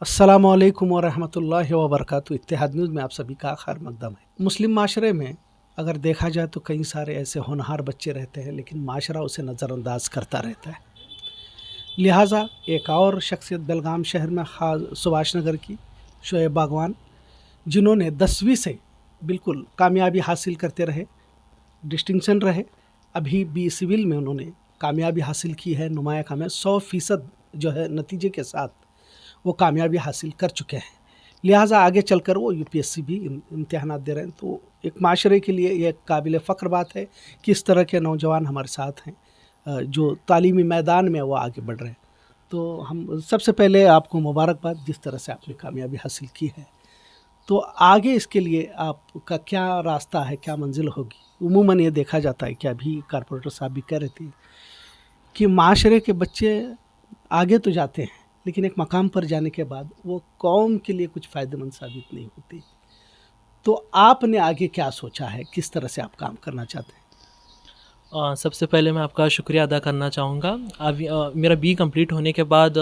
अस्सलामुअलैकुम वरहमतुल्लाहि वबरकातुहू। इत्तेहाद न्यूज़ में आप सभी का खैर मकदम है। मुस्लिम माशरे में अगर देखा जाए तो कई सारे ऐसे होनहार बच्चे रहते हैं, लेकिन माशरा उसे नज़रअंदाज करता रहता है। लिहाजा एक और शख्सियत बेलगाम शहर में खास सुभाष नगर की शोएब बागवान, जिन्होंने 10वीं से बिल्कुल कामयाबी हासिल करते रहे, डिस्टिंक्शन रहे। अभी बी सिविल में उन्होंने कामयाबी हासिल की है, नुमाया कामयाब 100% जो है नतीजे के साथ वो कामयाबी हासिल कर चुके हैं। लिहाजा आगे चलकर वो यूपीएससी भी इम्तिहानात दे रहे हैं। तो एक माशरे के लिए ये काबिल फ़ख्र बात है कि इस तरह के नौजवान हमारे साथ हैं, जो तालीमी मैदान में वो आगे बढ़ रहे हैं। तो हम सबसे पहले आपको मुबारकबाद, जिस तरह से आपने कामयाबी हासिल की है। तो आगे इसके लिए आपका क्या रास्ता है, क्या मंजिल होगी? उमूमन ये देखा जाता है कि अभी कारपोरेटर साहब भी कह रहे थे कि माशरे के बच्चे आगे तो जाते हैं, लेकिन एक मकाम पर जाने के बाद वो कौम के लिए कुछ फ़ायदेमंद साबित नहीं होती। तो आपने आगे क्या सोचा है, किस तरह से आप काम करना चाहते हैं? सबसे पहले मैं आपका शुक्रिया अदा करना चाहूँगा। अभी मेरा बी कंप्लीट होने के बाद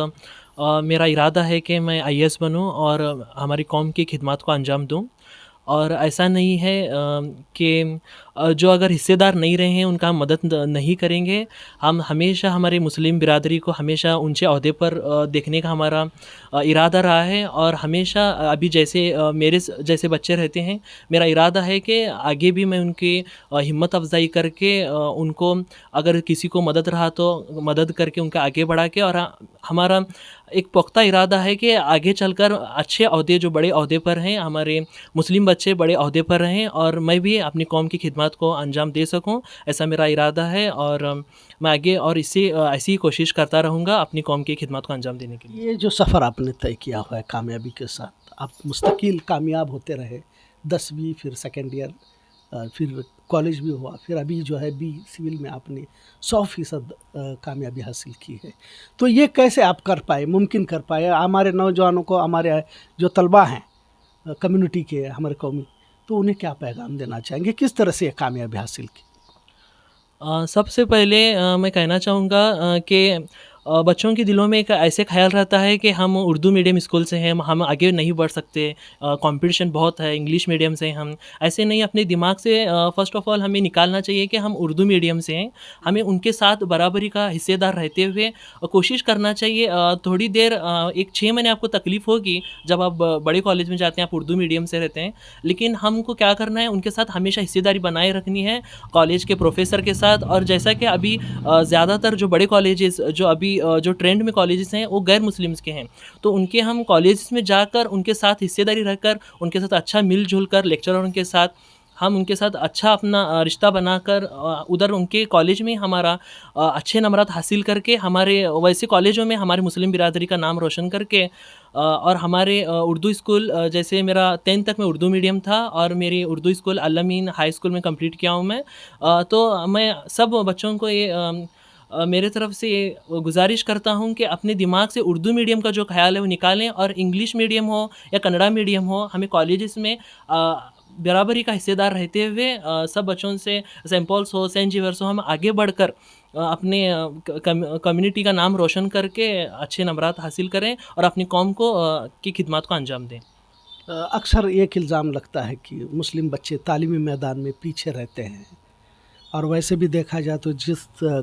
मेरा इरादा है कि मैं आईएएस बनूँ और हमारी कौम की खिदमत को अंजाम दूँ। और ऐसा नहीं है कि जो अगर हिस्सेदार नहीं रहे हैं उनका हम मदद नहीं करेंगे। हम हमेशा हमारे मुस्लिम बिरादरी को हमेशा ऊंचे ओहदे पर देखने का हमारा इरादा रहा है। और हमेशा अभी जैसे मेरे जैसे बच्चे रहते हैं, मेरा इरादा है कि आगे भी मैं उनकी हिम्मत अफजाई करके उनको अगर किसी को मदद रहा तो मदद करके उनका आगे बढ़ा के, और हमारा एक पुख्ता इरादा है कि आगे चलकर अच्छे ओहदे, जो बड़े ओहदे पर हैं, हमारे मुस्लिम बच्चे बड़े ओहदे पर रहें और मैं भी अपनी कौम की खिदमत को अंजाम दे सकूं। ऐसा मेरा इरादा है और मैं आगे और इससे ऐसी ही कोशिश करता रहूँगा अपनी कौम की खिदमत को अंजाम देने के लिए। ये जो सफ़र आपने तय किया हुआ है कामयाबी के साथ, आप मुस्तकिल कामयाब होते रहे। 10वीं, फिर सेकेंड ईयर, फिर कॉलेज भी हुआ, फिर अभी जो है बी सिविल में आपने 100% कामयाबी हासिल की है। तो ये कैसे आप कर पाए, मुमकिन कर पाए? हमारे नौजवानों को, हमारे जो तलबा हैं कम्युनिटी के, हमारे कौमी, तो उन्हें क्या पैगाम देना चाहेंगे, किस तरह से ये कामयाबी हासिल की? सबसे पहले मैं कहना चाहूँगा कि बच्चों के दिलों में एक ऐसे ख़्याल रहता है कि हम उर्दू मीडियम स्कूल से हैं, हम आगे नहीं बढ़ सकते, कंपटीशन बहुत है, इंग्लिश मीडियम से हैं हम। ऐसे नहीं, अपने दिमाग से फ़र्स्ट ऑफ़ ऑल हमें निकालना चाहिए कि हम उर्दू मीडियम से हैं। हमें उनके साथ बराबरी का हिस्सेदार रहते हुए कोशिश करना चाहिए। थोड़ी देर एक 6 महीने आपको तकलीफ़ होगी जब आप बड़े कॉलेज में जाते हैं, आप उर्दू मीडियम से रहते हैं। लेकिन हमको क्या करना है, उनके साथ हमेशा हिस्सेदारी बनाए रखनी है, कॉलेज के प्रोफ़ेसर के साथ। और जैसा कि अभी ज़्यादातर जो बड़े कॉलेजेस जो अभी जो ट्रेंड में कॉलेजेस हैं वो गैर मुस्लिम्स के हैं, तो उनके हम कॉलेजेस में जाकर उनके साथ हिस्सेदारी रहकर उनके साथ अच्छा मिल-जुल कर, लेक्चररों के साथ हम उनके साथ अच्छा अपना रिश्ता बनाकर उधर उनके कॉलेज में हमारा अच्छे नंबरात हासिल करके, हमारे वैसे कॉलेजों में हमारे मुस्लिम बिरादरी का नाम रोशन करके, और हमारे उर्दू स्कूल, जैसे मेरा 10th तक मैं उर्दू मीडियम था और मेरी Urdu school Al-Ameen high school में कंप्लीट किया हूँ मैं। तो मैं सब बच्चों को ये मेरे तरफ से ये गुज़ारिश करता हूँ कि अपने दिमाग से उर्दू मीडियम का जो ख़्याल है वो निकालें, और इंग्लिश मीडियम हो या कन्नड़ा मीडियम हो, हमें कॉलेजेस में बराबरी का हिस्सेदार रहते हुए सब बच्चों से, सेंट पॉल्स हो, सेंट जेवियर्स हो, हम आगे बढ़कर अपने कम्युनिटी का नाम रोशन करके अच्छे नंबरात हासिल करें और अपनी कौम को की खिदमत को अंजाम दें। अक्सर एक इल्ज़ाम लगता है कि मुस्लिम बच्चे तालीमी मैदान में पीछे रहते हैं, और वैसे भी देखा जाए तो जिस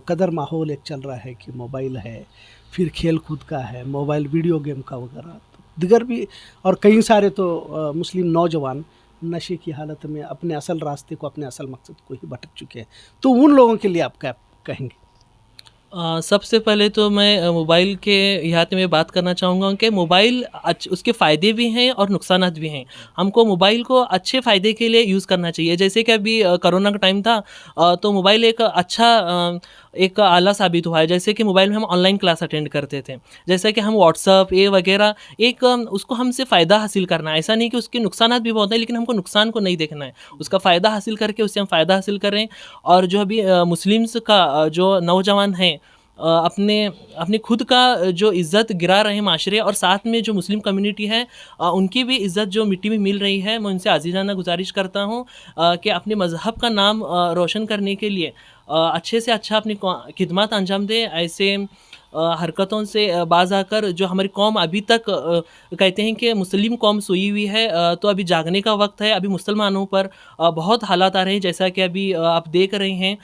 कदर माहौल एक चल रहा है कि मोबाइल है, फिर खेल कूद का है, मोबाइल वीडियो गेम का वगैरह, तो दिगर भी, और कई सारे तो मुस्लिम नौजवान नशे की हालत में अपने असल रास्ते को, अपने असल मकसद को ही भटक चुके हैं। तो उन लोगों के लिए आप क्या कहेंगे? सबसे पहले तो मैं मोबाइल के इहाते में बात करना चाहूँगा कि मोबाइल उसके फ़ायदे भी हैं और नुकसानात भी हैं। हमको मोबाइल को अच्छे फ़ायदे के लिए यूज़ करना चाहिए। जैसे कि अभी कोरोना का टाइम था, तो मोबाइल एक अच्छा एक आला साबित हुआ है। जैसे कि मोबाइल में हम ऑनलाइन क्लास अटेंड करते थे। जैसे कि हम व्हाट्सएप ये वगैरह एक उसको हमसे फ़ायदा हासिल करना है। ऐसा नहीं कि उसके नुकसानात भी बहुत हैं, लेकिन हमको नुकसान को नहीं देखना है। उसका फ़ायदा हासिल करके उससे हम फ़ायदा हासिल करें। और जो अभी मुस्लिम्स का जो नौजवान हैं, अपने अपनी खुद का जो इज़्ज़त गिरा रहे हैं माशरे, और साथ में जो मुस्लिम कम्युनिटी है उनकी भी इज़्ज़त जो मिट्टी में मिल रही है, मैं उनसे आज़ीज़ाना गुज़ारिश करता हूँ कि अपने मज़हब का नाम रोशन करने के लिए अच्छे से अच्छा अपनी खिदमत अंजाम दें। ऐसे हरकतों से बाज़ आकर जो हमारी कौम अभी तक कहते हैं कि मुस्लिम कौम सोई हुई है, तो अभी जागने का वक़्त है। अभी मुसलमानों पर बहुत हालात आ रहे हैं, जैसा कि अभी आप देख रहे हैं।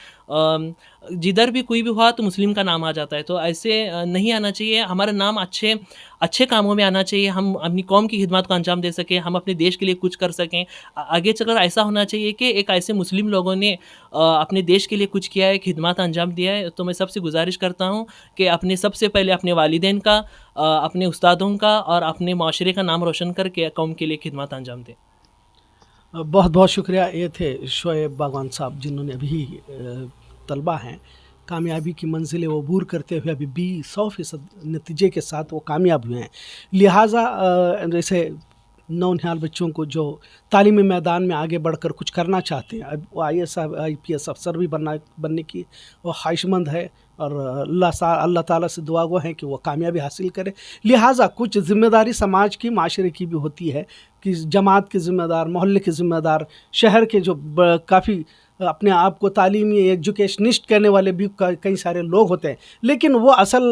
जिधर भी कोई भी हुआ तो मुस्लिम का नाम आ जाता है, तो ऐसे नहीं आना चाहिए। हमारा नाम अच्छे अच्छे कामों में आना चाहिए, हम अपनी कौम की खिदमत को अंजाम दे सकें, हम अपने देश के लिए कुछ कर सकें। आगे चलकर ऐसा होना चाहिए कि एक ऐसे मुस्लिम लोगों ने अपने देश के लिए कुछ किया है, खिदमत अंजाम दिया है, तो मैं सबसे गुज़ारिश करता हूँ कि अपने सबसे पहले अपने वालिदैन का, अपने उस्तादों का और अपने माशरे का नाम रोशन करके कौम के लिए खिदमत अंजाम दें। बहुत बहुत शुक्रिया। ये थे शोएब बागवान साहब, जिन्होंने अभी तलबा हैं कामयाबी की मंजिलें अबूर करते हुए अभी भी 100% नतीजे के साथ वो कामयाब हुए हैं। लिहाजा जैसे नौनिहाल बच्चों को जो तालीमी मैदान में आगे बढ़कर कुछ करना चाहते हैं, अब वो IAS IPS अफसर भी बनने की वो ख्वाहिशमंद है, और अल्लाह ताला से दुआ गो है कि वो कामयाबी हासिल करे। लिहाजा कुछ ज़िम्मेदारी समाज की, माशरे की भी होती है कि जमात के ज़िम्मेदार, मोहल्ले के ज़िम्मेदार, शहर के जो काफ़ी अपने आप को तालीमी एजुकेशनिस्ट कहने वाले भी कई सारे लोग होते हैं, लेकिन वो असल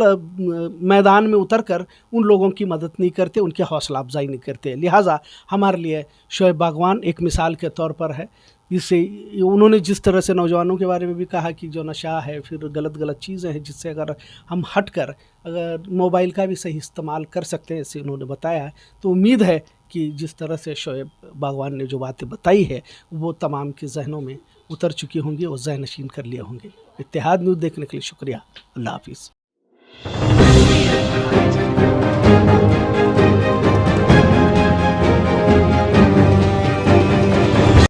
मैदान में उतर कर उन लोगों की मदद नहीं करते, उनकी हौसला अफजाई नहीं करते। लिहाजा हमारे लिए शोएब बागवान एक मिसाल के तौर पर है। इससे उन्होंने जिस तरह से नौजवानों के बारे में भी कहा कि जो नशा है, फिर गलत चीज़ें हैं, जिससे अगर हम हट कर अगर मोबाइल का भी सही इस्तेमाल कर सकते हैं, ऐसे उन्होंने बताया है, तो उम्मीद है कि जिस तरह से शोएब बागवान ने जो बातें बताई है वो तमाम के जहनों में उतर चुकी होंगी और ज़हन नशीन कर लिए होंगे। इत्तेहाद न्यूज़ देखने के लिए शुक्रिया। अल्लाह हाफिज़।